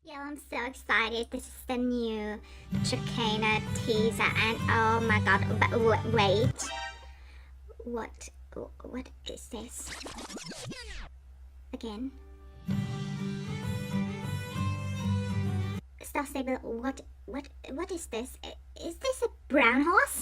Yeah, I'm so excited. This is the new Trakehner teaser, and oh my god! Wait, what? What is this? Again? Star Stable. What? What is this? Is this a brown horse?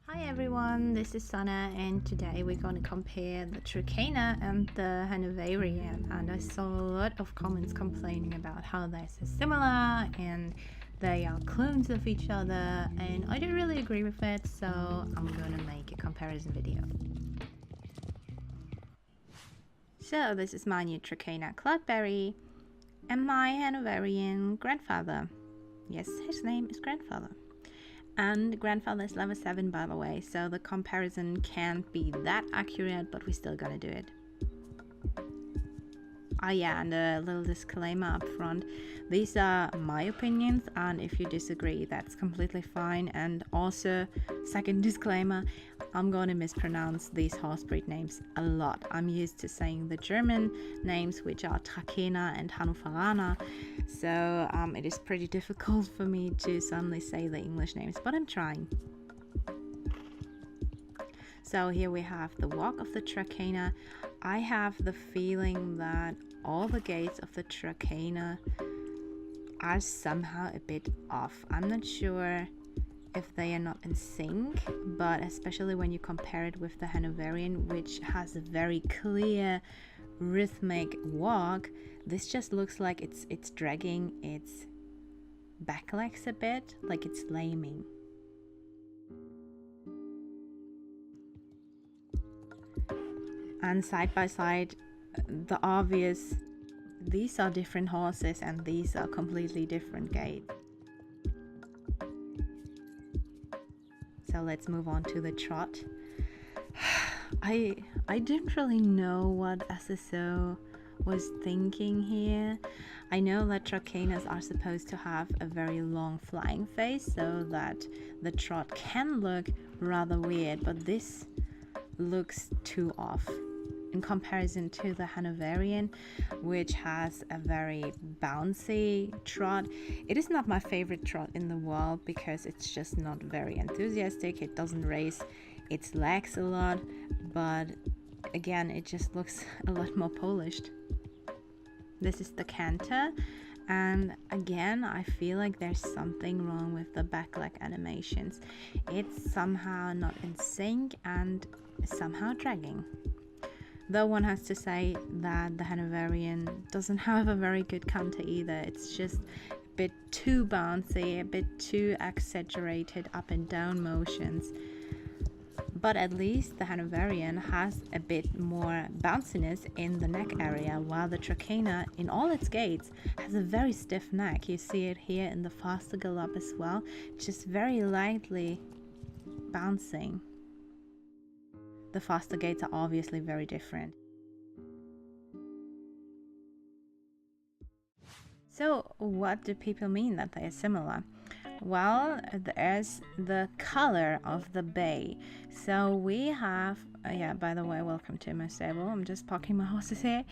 Hi everyone, this is Sanna, and today we're going to compare the Trakehner and the Hanoverian. And I saw a lot of comments complaining about how they're so similar and they are clones of each other, and I don't really agree with it, so I'm going to make a comparison video. So this is my new Trakehner Cloudberry and my Hanoverian grandfather. Yes, his name is grandfather. And grandfather is level 7, by the way, so the comparison can't be that accurate, but we're still gonna do it. Oh yeah, and a little disclaimer up front. These are my opinions, and if you disagree, that's completely fine. And also, second disclaimer, I'm gonna mispronounce these horse breed names a lot. I'm used to saying the German names, which are Trakehner and Hanoverian, so it is pretty difficult for me to suddenly say the English names, but I'm trying. So here we have the walk of the Trakehner. I have the feeling that all the gaits of the Trakehner are somehow a bit off. I'm not sure if they are not in sync, but especially when you compare it with the Hanoverian, which has a very clear rhythmic walk, this just looks like it's dragging its back legs a bit, like it's lambing. And side by side, the obvious, these are different horses and these are completely different gaits. So let's move on to the trot. I didn't really know what SSO was thinking here. I know that Trakehners are supposed to have a very long flying face so that the trot can look rather weird, but this looks too off in comparison to the Hanoverian, which has a very bouncy trot. It is not my favorite trot in the world because it's just not very enthusiastic. It doesn't raise its legs a lot, but again, it just looks a lot more polished. This is the canter, and again, I feel like there's something wrong with the back leg animations. It's somehow not in sync and somehow dragging. Though one has to say that the Hanoverian doesn't have a very good canter either. It's just a bit too bouncy, a bit too exaggerated up and down motions. But at least the Hanoverian has a bit more bounciness in the neck area, while the Trakehner, in all its gaits, has a very stiff neck. You see it here in the faster gallop as well, just very lightly bouncing. The faster gaits are obviously very different. So what do people mean that they are similar? Well, there's the color of the bay. So we have, yeah, by the way, welcome to my stable. I'm just parking my horses here.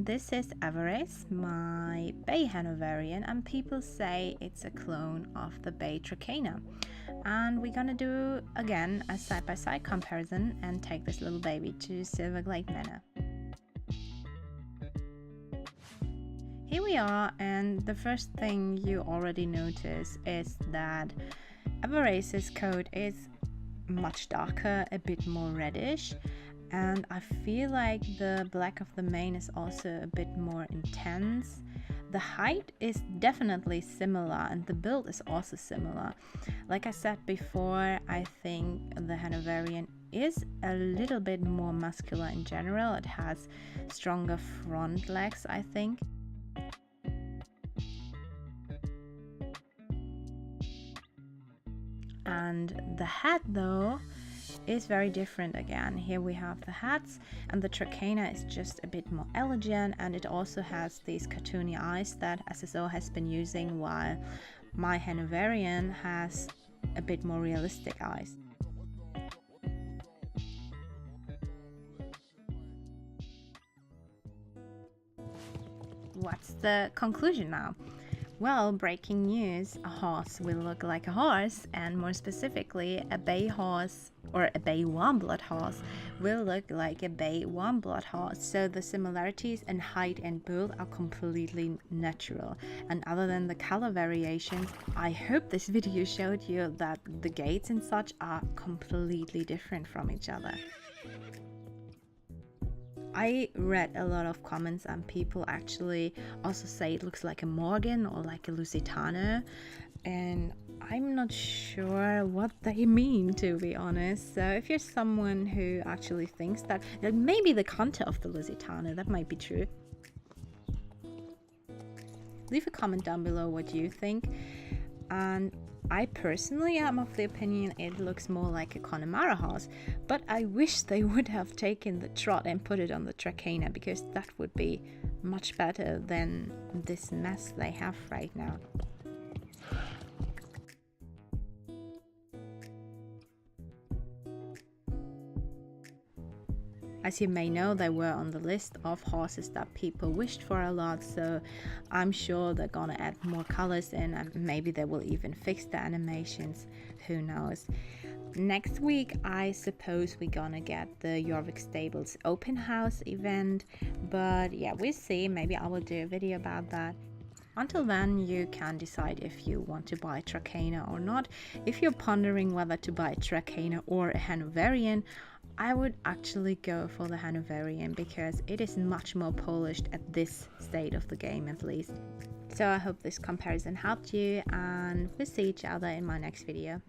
This is Everest, my bay Hanoverian, and people say it's a clone of the bay Trakehner. And we're gonna do again a side-by-side comparison and take this little baby to Silverglade Manor. Here we are, and the first thing you already notice is that Everest's coat is much darker, a bit more reddish, and I feel like the black of the mane is also a bit more intense. The height is definitely similar and the build is also similar. Like I said before, I think the Hanoverian is a little bit more muscular in general. It has stronger front legs, I think. And the hat though is very different again. Here we have the hats, and the Trakehner is just a bit more elegant, and it also has these cartoony eyes that SSO has been using, while my Hanoverian has a bit more realistic eyes. what's the conclusion now? Well, breaking news, a horse will look like a horse, and more specifically, a bay horse or a bay warm-blood horse will look like a bay warm-blood horse. So the similarities in height and build are completely natural. And other than the color variations, I hope this video showed you that the gaits and such are completely different from each other. I read a lot of comments and people actually also say it looks like a Morgan or like a Lusitano, and I'm not sure what they mean, to be honest. So if you're someone who actually thinks that maybe the contour of the Lusitano, that might be true, leave a comment down below what you think. And I personally am of the opinion it looks more like a Connemara horse, but I wish they would have taken the trot and put it on the Trakehner, because that would be much better than this mess they have right now. As you may know, they were on the list of horses that people wished for a lot, so I'm sure they're gonna add more colors in, and maybe they will even fix the animations, who knows. Next week I suppose we're gonna get the Jorvik Stables open house event, but yeah, we'll see. Maybe I will do a video about that. Until then, you can decide if you want to buy a Trakehner or not. If you're pondering whether to buy a Trakehner or a Hanoverian, I would actually go for the Hanoverian because it is much more polished at this state of the game, at least. So I hope this comparison helped you, and we'll see each other in my next video.